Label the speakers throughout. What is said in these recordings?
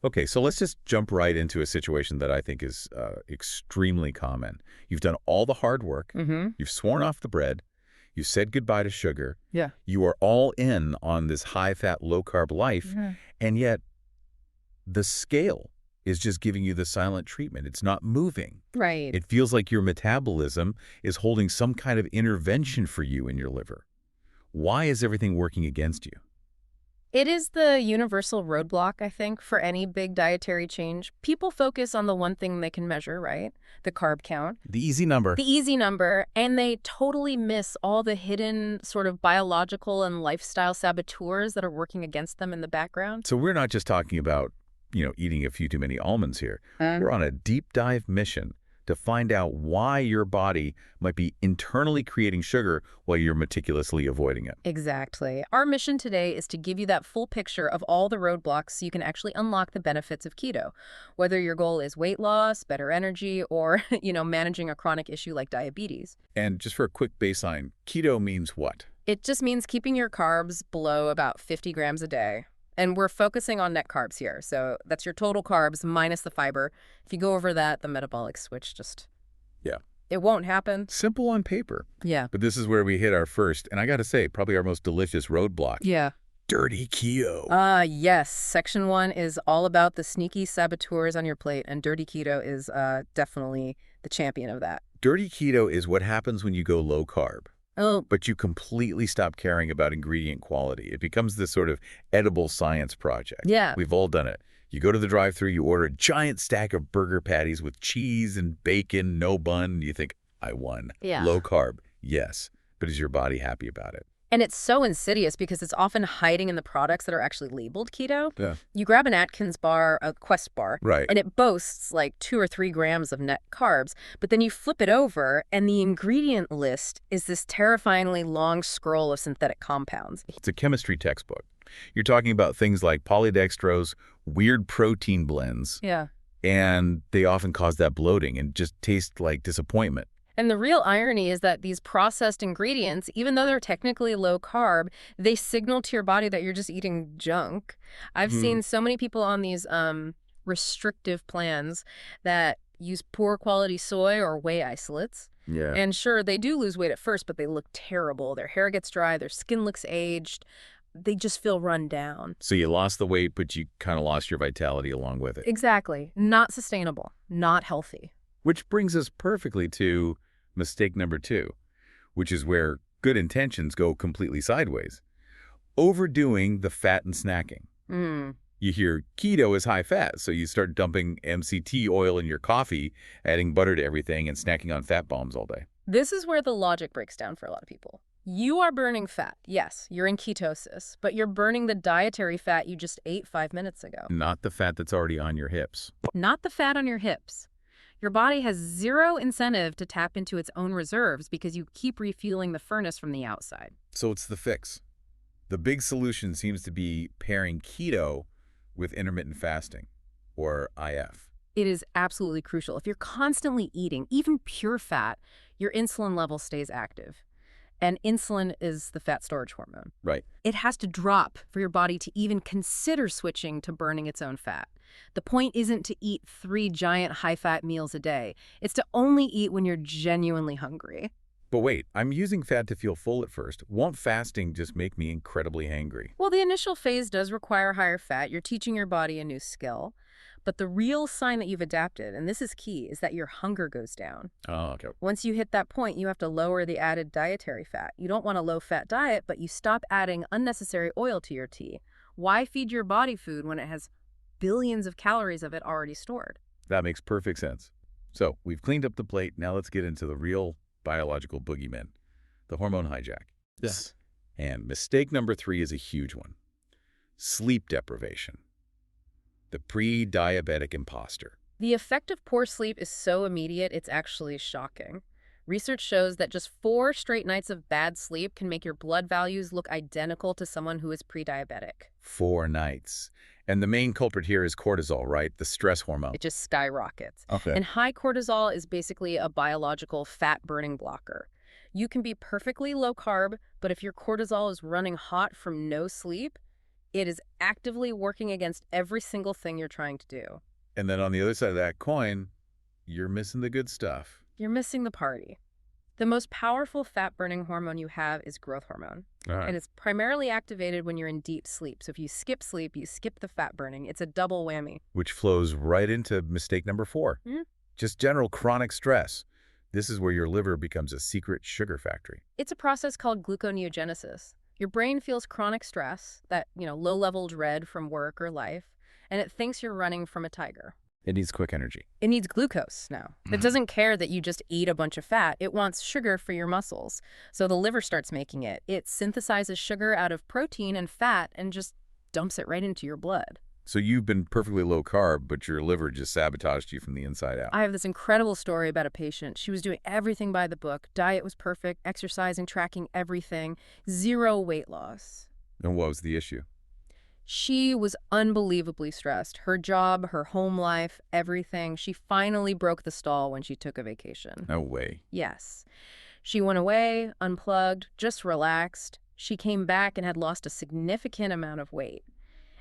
Speaker 1: Okay, so let's just jump right into a situation that I think is extremely common. You've done all the hard work. You've sworn off the bread. You've said goodbye to sugar.
Speaker 2: Yeah.
Speaker 1: You are all in on this high-fat, low-carb life, and yet the scale is just giving you the silent treatment. It's not moving.
Speaker 2: Right.
Speaker 1: It feels like your metabolism is holding some kind of intervention for you in your liver. Why is everything working against you?
Speaker 2: It is the universal roadblock, I think, for any big dietary change. People focus on the one thing they can measure, right? The carb count.
Speaker 1: The easy number.
Speaker 2: The easy number, and they totally miss all the hidden sort of biological and lifestyle saboteurs that are working against them in the background.
Speaker 1: So we're not just talking about, eating a few too many almonds here. We're on a deep dive mission to find out why your body might be internally creating sugar while you're meticulously avoiding it.
Speaker 2: Exactly. Our mission today is to give you that full picture of all the roadblocks so you can actually unlock the benefits of keto. Whether your goal is weight loss, better energy, or, managing a chronic issue like diabetes.
Speaker 1: And just for a quick baseline, keto means what?
Speaker 2: It just means keeping your carbs below about 50 grams a day. And we're focusing on net carbs here. So that's your total carbs minus the fiber. If you go over that, the metabolic switch just...
Speaker 1: Yeah.
Speaker 2: It won't happen.
Speaker 1: Simple on paper.
Speaker 2: Yeah.
Speaker 1: But this is where we hit our first, and I got to say, probably our most delicious roadblock.
Speaker 2: Yeah.
Speaker 1: Dirty keto.
Speaker 2: Yes. Section 1 is all about the sneaky saboteurs on your plate, and dirty keto is definitely the champion of that.
Speaker 1: Dirty keto is what happens when you go low carb.
Speaker 2: Oh.
Speaker 1: But you completely stop caring about ingredient quality. It becomes this sort of edible science project.
Speaker 2: Yeah.
Speaker 1: We've all done it. You go to the drive-thru, you order a giant stack of burger patties with cheese and bacon, no bun, and you think, I won.
Speaker 2: Yeah.
Speaker 1: Low carb, yes. But is your body happy about it?
Speaker 2: And it's so insidious because it's often hiding in the products that are actually labeled keto.
Speaker 1: Yeah.
Speaker 2: You grab an Atkins bar, a Quest bar,
Speaker 1: Right.
Speaker 2: and it boasts like 2 or 3 grams of net carbs. But then you flip it over, and the ingredient list is this terrifyingly long scroll of synthetic compounds.
Speaker 1: It's a chemistry textbook. You're talking about things like polydextrose, weird protein blends,
Speaker 2: Yeah.
Speaker 1: and they often cause that bloating and just taste like disappointment.
Speaker 2: And the real irony is that these processed ingredients, even though they're technically low carb, they signal to your body that you're just eating junk. I've seen so many people on these restrictive plans that use poor quality soy or whey isolates.
Speaker 1: Yeah.
Speaker 2: And sure, they do lose weight at first, but they look terrible. Their hair gets dry, their skin looks aged. They just feel run down.
Speaker 1: So you lost the weight, but you kind of lost your vitality along with it.
Speaker 2: Exactly. Not sustainable. Not healthy.
Speaker 1: Which brings us perfectly to mistake number 2, which is where good intentions go completely sideways. Overdoing the fat and snacking. You hear keto is high fat, so you start dumping MCT oil in your coffee, adding butter to everything, and snacking on fat bombs all day.
Speaker 2: This is where the logic breaks down for a lot of people. You are burning fat. Yes, you're in ketosis, but you're burning the dietary fat you just ate 5 minutes ago.
Speaker 1: Not the fat that's already on your hips.
Speaker 2: Not the fat on your hips. Your body has zero incentive to tap into its own reserves because you keep refueling the furnace from the outside.
Speaker 1: So it's the fix. The big solution seems to be pairing keto with intermittent fasting, or IF.
Speaker 2: It is absolutely crucial. If you're constantly eating, even pure fat, your insulin level stays active. And insulin is the fat storage hormone.
Speaker 1: Right.
Speaker 2: It has to drop for your body to even consider switching to burning its own fat. The point isn't to eat 3 giant high-fat meals a day. It's to only eat when you're genuinely hungry.
Speaker 1: But wait, I'm using fat to feel full at first. Won't fasting just make me incredibly hangry?
Speaker 2: Well, the initial phase does require higher fat. You're teaching your body a new skill. But the real sign that you've adapted, and this is key, is that your hunger goes down.
Speaker 1: Oh, okay.
Speaker 2: Once you hit that point, you have to lower the added dietary fat. You don't want a low-fat diet, but you stop adding unnecessary oil to your tea. Why feed your body food when it has billions of calories of it already stored?
Speaker 1: That makes perfect sense. So we've cleaned up the plate. Now let's get into the real biological boogeyman, the hormone hijack.
Speaker 3: Yes.
Speaker 1: And mistake number 3 is a huge one. Sleep deprivation. The pre-diabetic imposter.
Speaker 2: The effect of poor sleep is so immediate, it's actually shocking. Research shows that just 4 straight nights of bad sleep can make your blood values look identical to someone who is pre-diabetic.
Speaker 1: 4 nights. And the main culprit here is cortisol, right? The stress hormone.
Speaker 2: It just skyrockets.
Speaker 1: Okay.
Speaker 2: And high cortisol is basically a biological fat-burning blocker. You can be perfectly low carb, but if your cortisol is running hot from no sleep, It is actively working against every single thing you're trying to do.
Speaker 1: And then on the other side of that coin, you're missing the good stuff.
Speaker 2: You're missing the party. The most powerful fat-burning hormone you have is growth hormone.
Speaker 1: All right.
Speaker 2: And it's primarily activated when you're in deep sleep. So if you skip sleep, you skip the fat burning. It's a double whammy.
Speaker 1: Which flows right into mistake number 4. Just general chronic stress. This is where your liver becomes a secret sugar factory.
Speaker 2: It's a process called gluconeogenesis. Your brain feels chronic stress, that, low-level dread from work or life, and it thinks you're running from a tiger.
Speaker 1: It needs quick energy.
Speaker 2: It needs glucose now. It doesn't care that you just ate a bunch of fat. It wants sugar for your muscles. So the liver starts making it. It synthesizes sugar out of protein and fat and just dumps it right into your blood.
Speaker 1: So you've been perfectly low carb, but your liver just sabotaged you from the inside out.
Speaker 2: I have this incredible story about a patient. She was doing everything by the book. Diet was perfect, exercising, tracking everything, 0 weight loss.
Speaker 1: And what was the issue?
Speaker 2: She was unbelievably stressed. Her job, her home life, everything. She finally broke the stall when she took a vacation.
Speaker 1: No way.
Speaker 2: Yes. She went away, unplugged, just relaxed. She came back and had lost a significant amount of weight.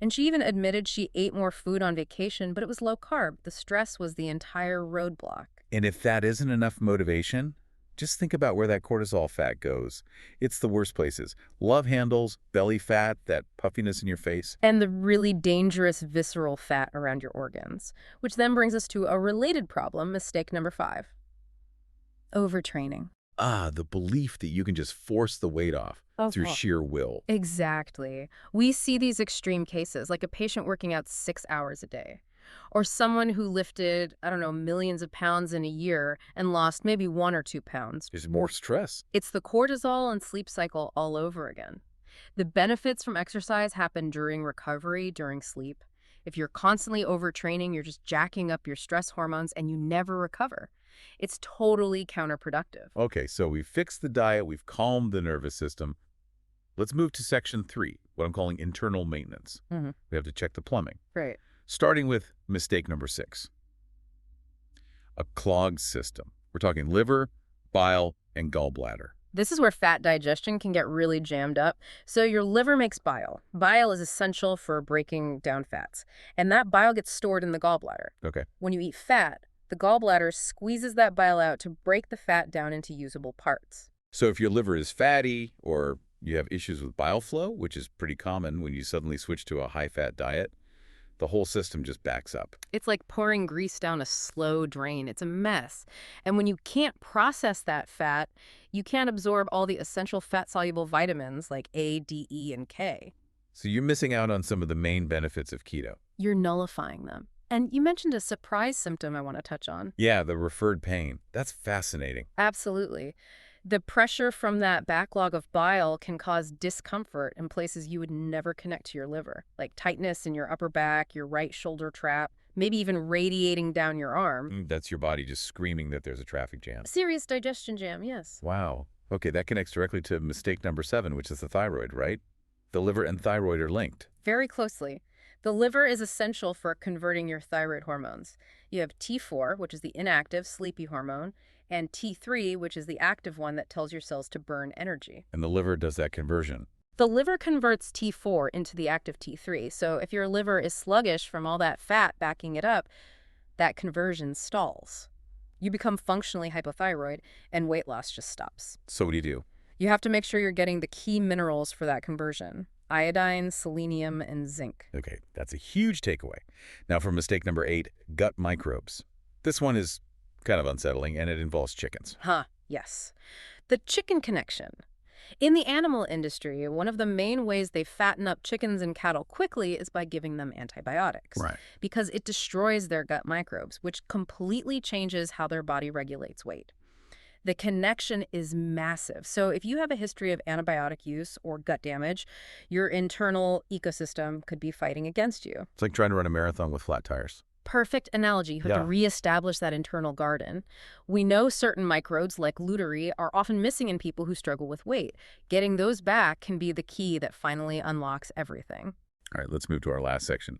Speaker 2: And she even admitted she ate more food on vacation, but it was low carb. The stress was the entire roadblock.
Speaker 1: And if that isn't enough motivation, just think about where that cortisol fat goes. It's the worst places. Love handles, belly fat, that puffiness in your face.
Speaker 2: And the really dangerous visceral fat around your organs. Which then brings us to a related problem, mistake number 5. Overtraining.
Speaker 1: The belief that you can just force the weight off through sheer will.
Speaker 2: Exactly. We see these extreme cases, like a patient working out 6 hours a day. Or someone who lifted, millions of pounds in a year and lost maybe 1 or 2 pounds.
Speaker 1: There's more stress.
Speaker 2: It's the cortisol and sleep cycle all over again. The benefits from exercise happen during recovery, during sleep. If you're constantly overtraining, you're just jacking up your stress hormones and you never recover. It's totally counterproductive.
Speaker 1: Okay, so we've fixed the diet, we've calmed the nervous system. Let's move to section 3, what I'm calling internal maintenance. We have to check the plumbing.
Speaker 2: Right.
Speaker 1: Starting with mistake number 6. A clogged system. We're talking liver, bile, and gallbladder.
Speaker 2: This is where fat digestion can get really jammed up. So your liver makes bile. Bile is essential for breaking down fats. And that bile gets stored in the gallbladder.
Speaker 1: Okay.
Speaker 2: When you eat fat, the gallbladder squeezes that bile out to break the fat down into usable parts.
Speaker 1: So if your liver is fatty or you have issues with bile flow, which is pretty common when you suddenly switch to a high-fat diet, the whole system just backs up.
Speaker 2: It's like pouring grease down a slow drain. It's a mess. And when you can't process that fat, you can't absorb all the essential fat-soluble vitamins like A, D, E, and K.
Speaker 1: So you're missing out on some of the main benefits of keto.
Speaker 2: You're nullifying them. And you mentioned a surprise symptom I want to touch on.
Speaker 1: Yeah, the referred pain. That's fascinating.
Speaker 2: Absolutely. The pressure from that backlog of bile can cause discomfort in places you would never connect to your liver, like tightness in your upper back, your right shoulder trap, maybe even radiating down your arm.
Speaker 1: That's your body just screaming that there's a traffic jam.
Speaker 2: Serious digestion jam, yes.
Speaker 1: Wow. Okay, that connects directly to mistake number 7, which is the thyroid, right? The liver and thyroid are linked.
Speaker 2: Very closely. The liver is essential for converting your thyroid hormones. You have T4, which is the inactive, sleepy hormone, and T3, which is the active one that tells your cells to burn energy.
Speaker 1: And the liver does that conversion.
Speaker 2: The liver converts T4 into the active T3. So if your liver is sluggish from all that fat backing it up, that conversion stalls. You become functionally hypothyroid, and weight loss just stops.
Speaker 1: So what do you do?
Speaker 2: You have to make sure you're getting the key minerals for that conversion: iodine, selenium, and zinc.
Speaker 1: Okay, that's a huge takeaway. Now for mistake number 8, gut microbes. This one is kind of unsettling, and it involves chickens.
Speaker 2: Yes. The chicken connection. In the animal industry, one of the main ways they fatten up chickens and cattle quickly is by giving them antibiotics.
Speaker 1: Right.
Speaker 2: Because it destroys their gut microbes, which completely changes how their body regulates weight. The connection is massive. So if you have a history of antibiotic use or gut damage, your internal ecosystem could be fighting against you.
Speaker 1: It's like trying to run a marathon with flat tires.
Speaker 2: Perfect analogy. You have to reestablish that internal garden. We know certain microbes like Luteri are often missing in people who struggle with weight. Getting those back can be the key that finally unlocks everything.
Speaker 1: All right, let's move to our last section.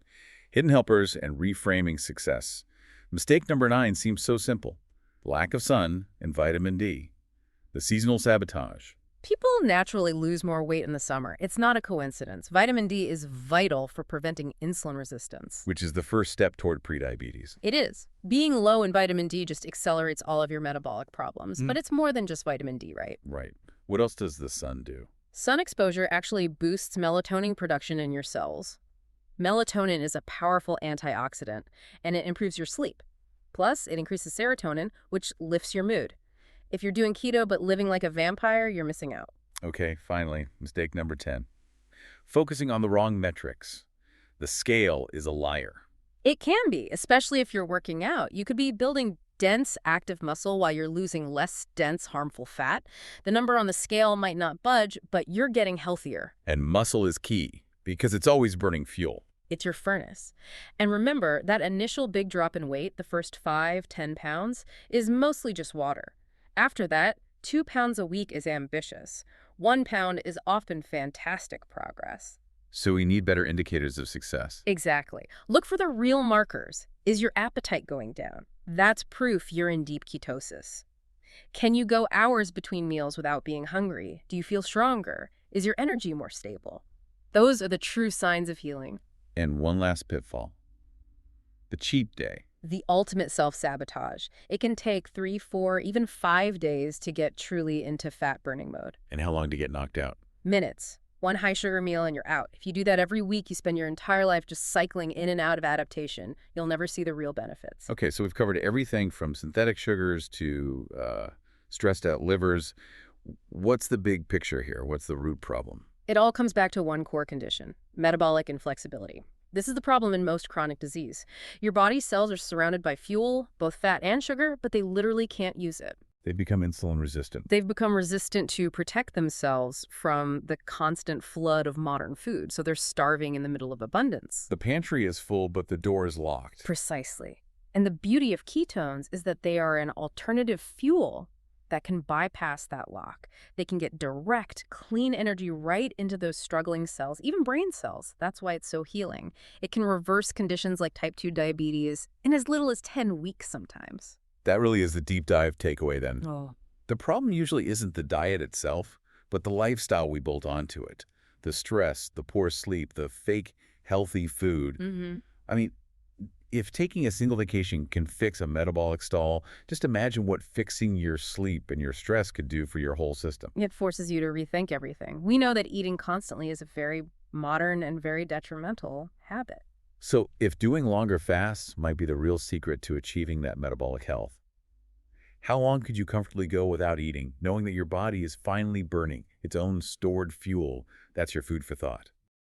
Speaker 1: Hidden helpers and reframing success. Mistake number 9 seems so simple. Lack of sun and vitamin D. The seasonal sabotage.
Speaker 2: People naturally lose more weight in the summer. It's not a coincidence. Vitamin D is vital for preventing insulin resistance.
Speaker 1: Which is the first step toward prediabetes.
Speaker 2: It is. Being low in vitamin D just accelerates all of your metabolic problems, but it's more than just vitamin D, right?
Speaker 1: Right. What else does the sun do?
Speaker 2: Sun exposure actually boosts melatonin production in your cells. Melatonin is a powerful antioxidant, and it improves your sleep. Plus, it increases serotonin, which lifts your mood. If you're doing keto but living like a vampire, you're missing out.
Speaker 1: Okay, finally, mistake number 10. Focusing on the wrong metrics. The scale is a liar.
Speaker 2: It can be, especially if you're working out. You could be building dense, active muscle while you're losing less dense, harmful fat. The number on the scale might not budge, but you're getting healthier.
Speaker 1: And muscle is key, because it's always burning fuel.
Speaker 2: It's your furnace. And remember, that initial big drop in weight, the first 5-10 pounds, is mostly just water. After that, 2 pounds a week is ambitious. 1 pound is often fantastic progress.
Speaker 1: So we need better indicators of success.
Speaker 2: Exactly. Look for the real markers. Is your appetite going down? That's proof you're in deep ketosis. Can you go hours between meals without being hungry? Do you feel stronger? Is your energy more stable? Those are the true signs of healing.
Speaker 1: And one last pitfall. The cheat day.
Speaker 2: The ultimate self-sabotage. It can take 3, 4, even 5 days to get truly into fat-burning mode.
Speaker 1: And how long to get knocked out?
Speaker 2: Minutes. One high-sugar meal and you're out. If you do that every week, you spend your entire life just cycling in and out of adaptation. You'll never see the real benefits.
Speaker 1: Okay, so we've covered everything from synthetic sugars to stressed out livers. What's the big picture here? What's the root problem?
Speaker 2: It all comes back to one core condition: metabolic inflexibility. This is the problem in most chronic disease. Your body's cells are surrounded by fuel, both fat and sugar, but they literally can't use it.
Speaker 1: They become insulin resistant.
Speaker 2: They've become resistant to protect themselves from the constant flood of modern food, so they're starving in the middle of abundance.
Speaker 1: The pantry is full, but the door is locked.
Speaker 2: Precisely. And the beauty of ketones is that they are an alternative fuel that can bypass that lock. They can get direct, clean energy right into those struggling cells, even brain cells. That's why it's so healing. It can reverse conditions like type 2 diabetes in as little as 10 weeks sometimes.
Speaker 1: That really is the deep dive takeaway then.
Speaker 2: Oh.
Speaker 1: The problem usually isn't the diet itself, but the lifestyle we built onto it. The stress, the poor sleep, the fake healthy food. I mean, if taking a single vacation can fix a metabolic stall, just imagine what fixing your sleep and your stress could do for your whole system.
Speaker 2: It forces you to rethink everything. We know that eating constantly is a very modern and very detrimental habit.
Speaker 1: So if doing longer fasts might be the real secret to achieving that metabolic health, how long could you comfortably go without eating, knowing that your body is finally burning its own stored fuel? That's your food for thought.